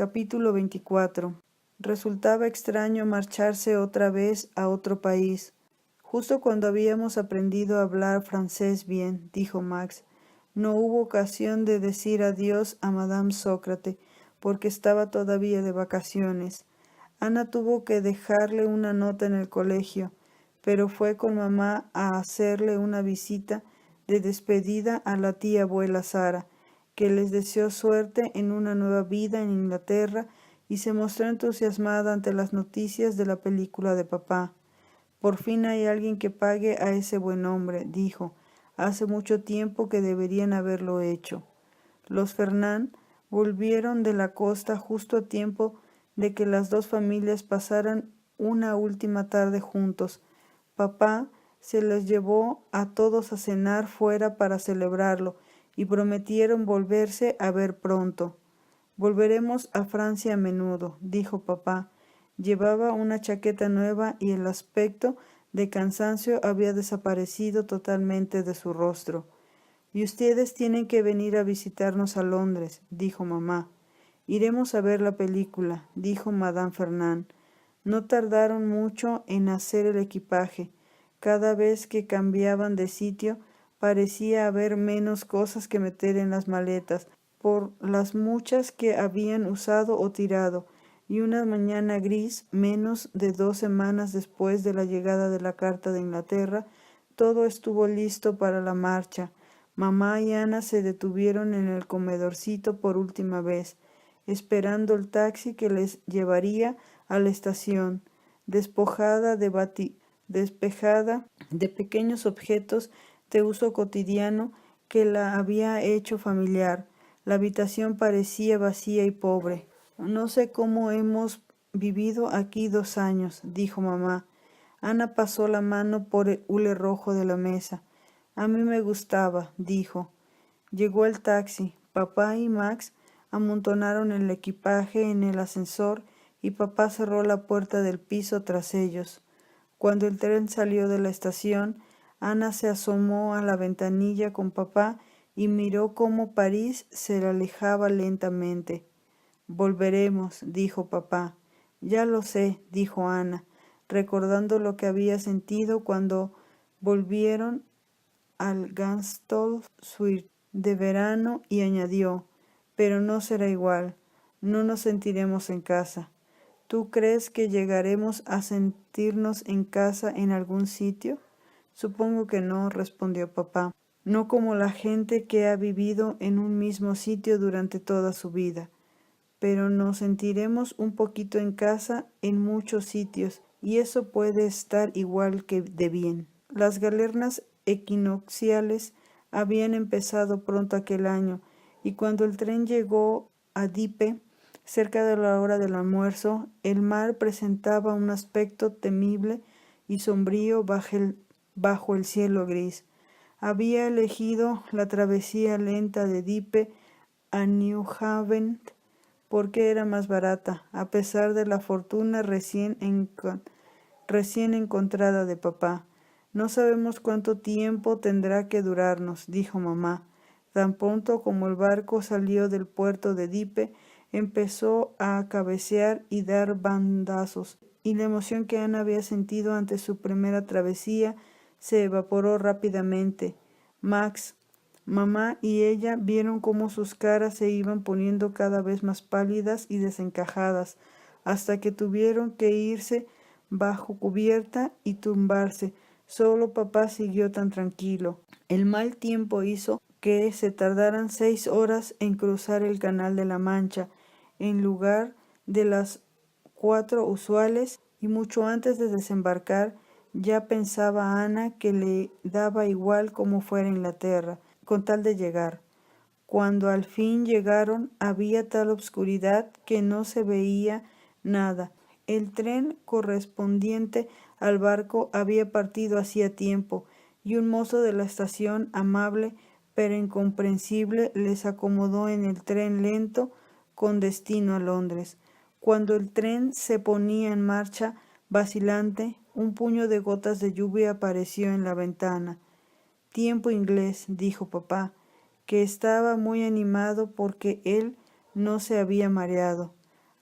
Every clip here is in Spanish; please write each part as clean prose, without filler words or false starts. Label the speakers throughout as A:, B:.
A: Capítulo 24. Resultaba extraño marcharse otra vez a otro país. Justo cuando habíamos aprendido a hablar francés bien, dijo Max. No hubo ocasión de decir adiós a Madame Sócrates, porque estaba todavía de vacaciones. Ana tuvo que dejarle una nota en el colegio, pero fue con mamá a hacerle una visita de despedida a la tía abuela Sara, que les deseó suerte en una nueva vida en Inglaterra y se mostró entusiasmada ante las noticias de la película de papá. Por fin hay alguien que pague a ese buen hombre, dijo. Hace mucho tiempo que deberían haberlo hecho. Los Fernand volvieron de la costa justo a tiempo de que las dos familias pasaran una última tarde juntos. Papá se les llevó a todos a cenar fuera para celebrarlo y prometieron volverse a ver pronto. Volveremos a Francia a menudo, dijo papá. Llevaba una chaqueta nueva y el aspecto de cansancio había desaparecido totalmente de su rostro. Y ustedes tienen que venir a visitarnos a Londres, dijo mamá. Iremos a ver la película, dijo Madame Fernand. No tardaron mucho en hacer el equipaje. Cada vez que cambiaban de sitio, parecía haber menos cosas que meter en las maletas, por las muchas que habían usado o tirado, y una mañana gris, menos de 2 semanas después de la llegada de la carta de Inglaterra, todo estuvo listo para la marcha. Mamá y Ana se detuvieron en el comedorcito por última vez, esperando el taxi que les llevaría a la estación, despejada de pequeños objetos de uso cotidiano que la había hecho familiar. La habitación parecía vacía y pobre. No sé cómo hemos vivido aquí 2 años, dijo mamá. Ana pasó la mano por el hule rojo de la mesa. A mí me gustaba, dijo. Llegó el taxi. Papá y Max amontonaron el equipaje en el ascensor y papá cerró la puerta del piso tras ellos. Cuando el tren salió de la estación, Ana se asomó a la ventanilla con papá y miró cómo París se alejaba lentamente. Volveremos, dijo papá. Ya lo sé, dijo Ana, recordando lo que había sentido cuando volvieron al Gasthof Suite de verano y añadió, pero no será igual, no nos sentiremos en casa. ¿Tú crees que llegaremos a sentirnos en casa en algún sitio? Supongo que no, respondió papá. No como la gente que ha vivido en un mismo sitio durante toda su vida. Pero nos sentiremos un poquito en casa en muchos sitios, y eso puede estar igual que de bien. Las galernas equinocciales habían empezado pronto aquel año, y cuando el tren llegó a Dieppe, cerca de la hora del almuerzo, el mar presentaba un aspecto temible y sombrío bajo el cielo gris. Había elegido la travesía lenta de Dieppe a Newhaven porque era más barata, a pesar de la fortuna recién encontrada de papá. No sabemos cuánto tiempo tendrá que durarnos, dijo mamá. Tan pronto como el barco salió del puerto de Dieppe, empezó a cabecear y dar bandazos, y la emoción que Ana había sentido ante su primera travesía se evaporó rápidamente. Max, mamá y ella vieron cómo sus caras se iban poniendo cada vez más pálidas y desencajadas, hasta que tuvieron que irse bajo cubierta y tumbarse. Solo papá siguió tan tranquilo. El mal tiempo hizo que se tardaran 6 horas en cruzar el Canal de la Mancha, en lugar de las 4 usuales, y mucho antes de desembarcar ya pensaba Ana que le daba igual cómo fuera Inglaterra, con tal de llegar. Cuando al fin llegaron, había tal obscuridad que no se veía nada. El tren correspondiente al barco había partido hacía tiempo, y un mozo de la estación, amable pero incomprensible, les acomodó en el tren lento con destino a Londres. Cuando el tren se ponía en marcha, vacilante, un puño de gotas de lluvia apareció en la ventana. Tiempo inglés, dijo papá, que estaba muy animado porque él no se había mareado.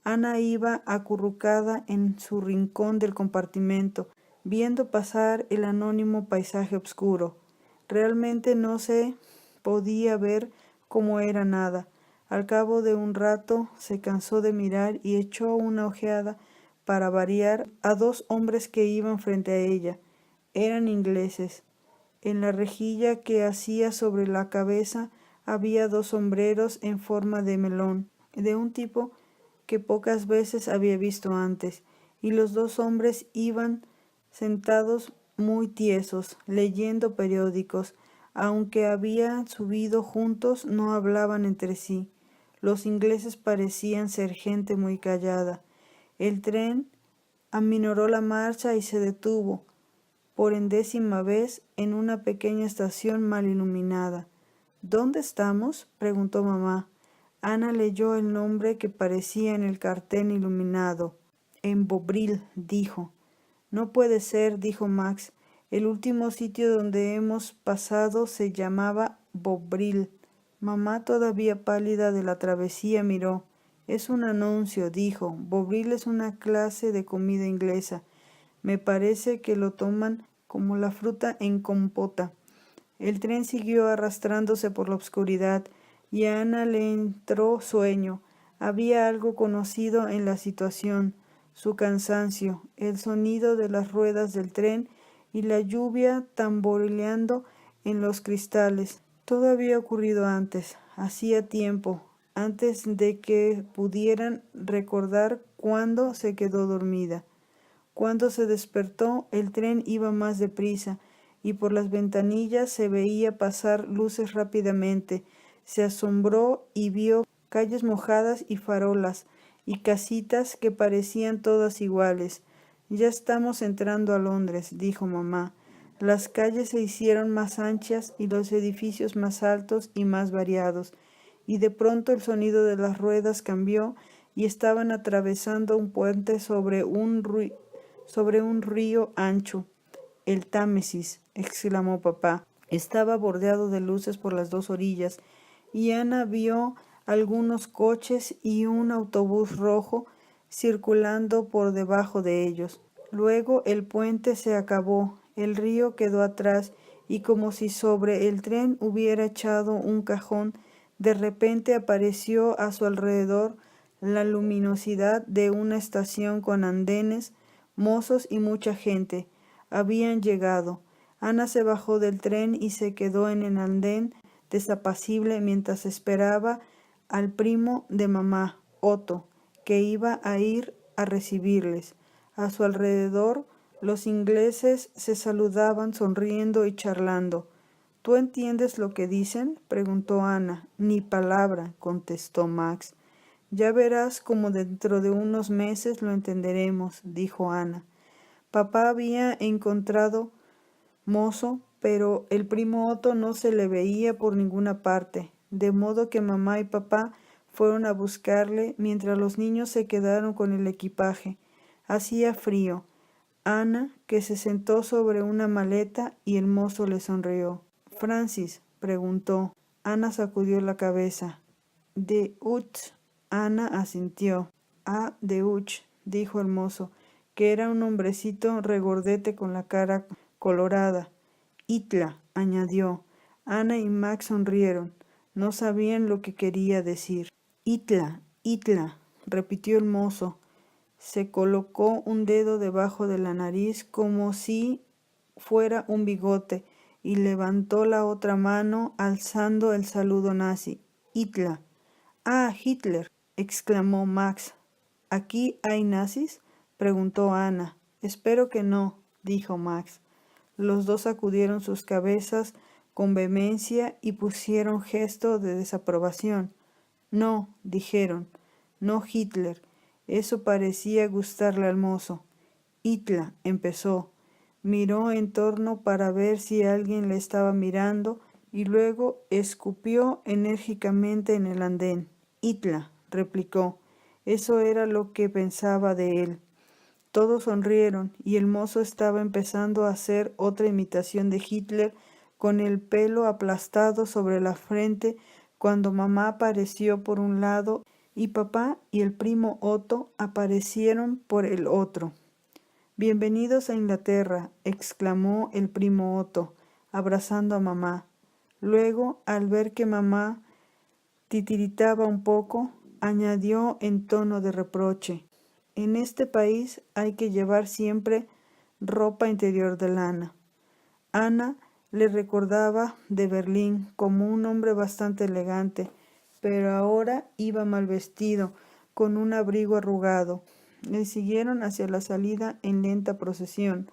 A: Ana iba acurrucada en su rincón del compartimento, viendo pasar el anónimo paisaje oscuro. Realmente no se podía ver cómo era nada. Al cabo de un rato se cansó de mirar y echó una ojeada, para variar, a dos hombres que iban frente a ella. Eran ingleses. En la rejilla que hacía sobre la cabeza había dos sombreros en forma de melón, de un tipo que pocas veces había visto antes, y los dos hombres iban sentados muy tiesos, leyendo periódicos. Aunque habían subido juntos, no hablaban entre sí. Los ingleses parecían ser gente muy callada. El tren aminoró la marcha y se detuvo, por 10ª vez, en una pequeña estación mal iluminada. ¿Dónde estamos?, preguntó mamá. Ana leyó el nombre que parecía en el cartel iluminado. En Bovril, dijo. No puede ser, dijo Max. El último sitio donde hemos pasado se llamaba Bovril. Mamá, todavía pálida de la travesía, miró. Es un anuncio, dijo. Bovril es una clase de comida inglesa. Me parece que lo toman como la fruta en compota. El tren siguió arrastrándose por la oscuridad y a Ana le entró sueño. Había algo conocido en la situación, su cansancio, el sonido de las ruedas del tren y la lluvia tamborileando en los cristales. Todo había ocurrido antes, hacía tiempo, antes de que pudieran recordar cuándo se quedó dormida. Cuando se despertó, el tren iba más deprisa, y por las ventanillas se veía pasar luces rápidamente. Se asombró y vio calles mojadas y farolas, y casitas que parecían todas iguales. Ya estamos entrando a Londres, dijo mamá. Las calles se hicieron más anchas y los edificios más altos y más variados, y de pronto el sonido de las ruedas cambió y estaban atravesando un puente sobre un río ancho. El Támesis, exclamó papá. Estaba bordeado de luces por las dos orillas, y Ana vio algunos coches y un autobús rojo circulando por debajo de ellos. Luego el puente se acabó, el río quedó atrás, y como si sobre el tren hubiera echado un cajón, de repente apareció a su alrededor la luminosidad de una estación con andenes, mozos y mucha gente. Habían llegado. Ana se bajó del tren y se quedó en el andén desapacible mientras esperaba al primo de mamá, Otto, que iba a ir a recibirles. A su alrededor, los ingleses se saludaban sonriendo y charlando. ¿Tú entiendes lo que dicen?, preguntó Ana. Ni palabra, contestó Max. Ya verás cómo dentro de unos meses lo entenderemos, dijo Ana. Papá había encontrado mozo, pero el primo Otto no se le veía por ninguna parte, de modo que mamá y papá fueron a buscarle mientras los niños se quedaron con el equipaje. Hacía frío. Ana, que se sentó sobre una maleta, y el mozo le sonrió. «Francis», preguntó. Ana sacudió la cabeza. «De Utz». Ana asintió. «Ah, de Utz», dijo el mozo, que era un hombrecito regordete con la cara colorada. «Itla», añadió. Ana y Max sonrieron. No sabían lo que quería decir. «Itla, Itla», repitió el mozo. Se colocó un dedo debajo de la nariz como si fuera un bigote y levantó la otra mano alzando el saludo nazi. «Hitler». «Ah, Hitler», exclamó Max. «¿Aquí hay nazis?», preguntó Ana. «Espero que no», dijo Max. Los dos sacudieron sus cabezas con vehemencia y pusieron gesto de desaprobación. «No», dijeron, «no Hitler». Eso parecía gustarle al mozo. «Hitler», empezó. Miró en torno para ver si alguien le estaba mirando y luego escupió enérgicamente en el andén. «Hitler», replicó. Eso era lo que pensaba de él. Todos sonrieron y el mozo estaba empezando a hacer otra imitación de Hitler con el pelo aplastado sobre la frente cuando mamá apareció por un lado y papá y el primo Otto aparecieron por el otro. «Bienvenidos a Inglaterra», exclamó el primo Otto, abrazando a mamá. Luego, al ver que mamá titiritaba un poco, añadió en tono de reproche: «En este país hay que llevar siempre ropa interior de lana». Ana le recordaba de Berlín como un hombre bastante elegante, pero ahora iba mal vestido, con un abrigo arrugado. Le siguieron hacia la salida en lenta procesión.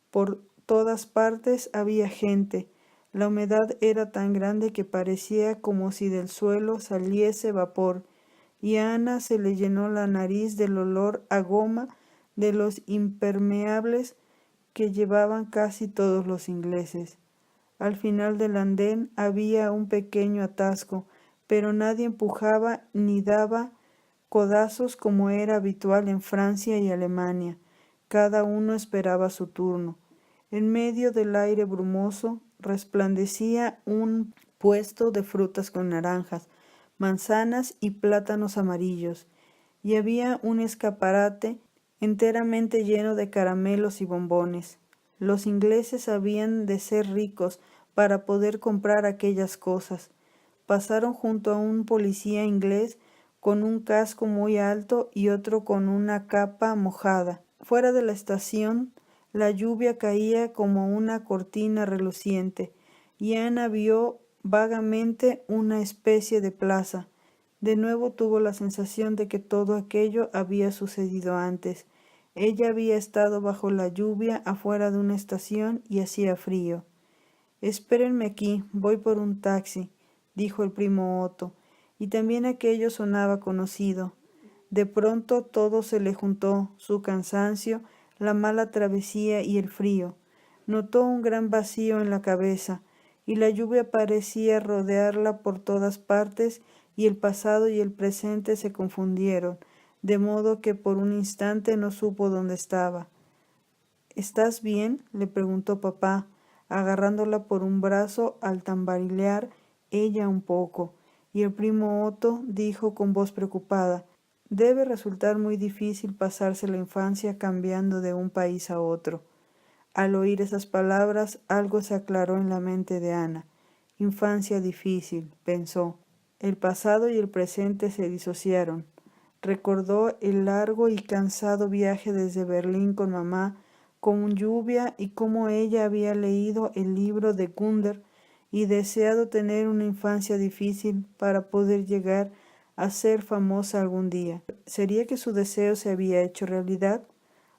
A: Por todas partes había gente. La humedad era tan grande que parecía como si del suelo saliese vapor, y a Ana se le llenó la nariz del olor a goma de los impermeables que llevaban casi todos los ingleses. Al final del andén había un pequeño atasco, pero nadie empujaba ni daba codazos como era habitual en Francia y Alemania. Cada uno esperaba su turno. En medio del aire brumoso resplandecía un puesto de frutas con naranjas, manzanas y plátanos amarillos, y había un escaparate enteramente lleno de caramelos y bombones. Los ingleses habían de ser ricos para poder comprar aquellas cosas. Pasaron junto a un policía inglés con un casco muy alto y otro con una capa mojada. Fuera de la estación, la lluvia caía como una cortina reluciente, y Ana vio vagamente una especie de plaza. De nuevo tuvo la sensación de que todo aquello había sucedido antes. Ella había estado bajo la lluvia afuera de una estación y hacía frío. «Espérenme aquí, voy por un taxi», dijo el primo Otto, y también aquello sonaba conocido. De pronto todo se le juntó, su cansancio, la mala travesía y el frío. Notó un gran vacío en la cabeza, y la lluvia parecía rodearla por todas partes, y el pasado y el presente se confundieron, de modo que por un instante no supo dónde estaba. «¿Estás bien?», le preguntó papá, agarrándola por un brazo al tamborilear ella un poco, y el primo Otto dijo con voz preocupada: «Debe resultar muy difícil pasarse la infancia cambiando de un país a otro». Al oír esas palabras, algo se aclaró en la mente de Ana. «Infancia difícil», pensó. El pasado y el presente se disociaron. Recordó el largo y cansado viaje desde Berlín con mamá, con lluvia, y cómo ella había leído el libro de Gundert y deseado tener una infancia difícil para poder llegar a ser famosa algún día. ¿Sería que su deseo se había hecho realidad?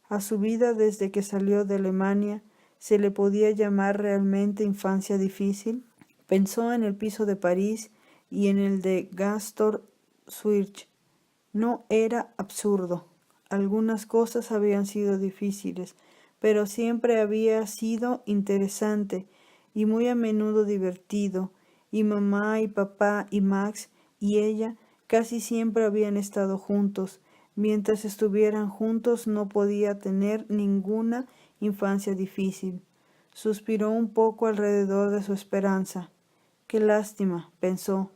A: A su vida desde que salió de Alemania, ¿se le podía llamar realmente infancia difícil? Pensó en el piso de París y en el de Gaston Swirch. No era absurdo. Algunas cosas habían sido difíciles, pero siempre había sido interesante y muy a menudo divertido, y mamá y papá y Max y ella casi siempre habían estado juntos. Mientras estuvieran juntos no podía tener ninguna infancia difícil. Suspiró un poco alrededor de su esperanza. «Qué lástima», pensó,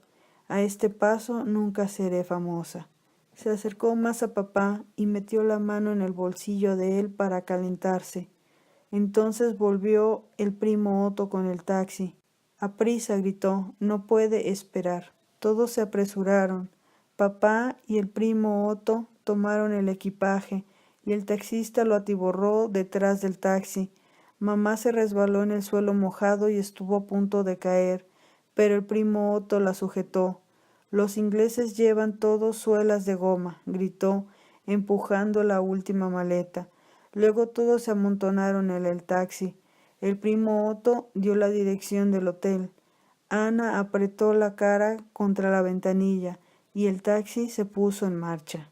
A: «a este paso nunca seré famosa». Se acercó más a papá y metió la mano en el bolsillo de él para calentarse. Entonces volvió el primo Otto con el taxi. «Aprisa», gritó, «no puede esperar». Todos se apresuraron. Papá y el primo Otto tomaron el equipaje y el taxista lo atiborró detrás del taxi. Mamá se resbaló en el suelo mojado y estuvo a punto de caer, pero el primo Otto la sujetó. «Los ingleses llevan todos suelas de goma», gritó, empujando la última maleta. Luego todos se amontonaron en el taxi. El primo Otto dio la dirección del hotel. Ana apretó la cara contra la ventanilla y el taxi se puso en marcha.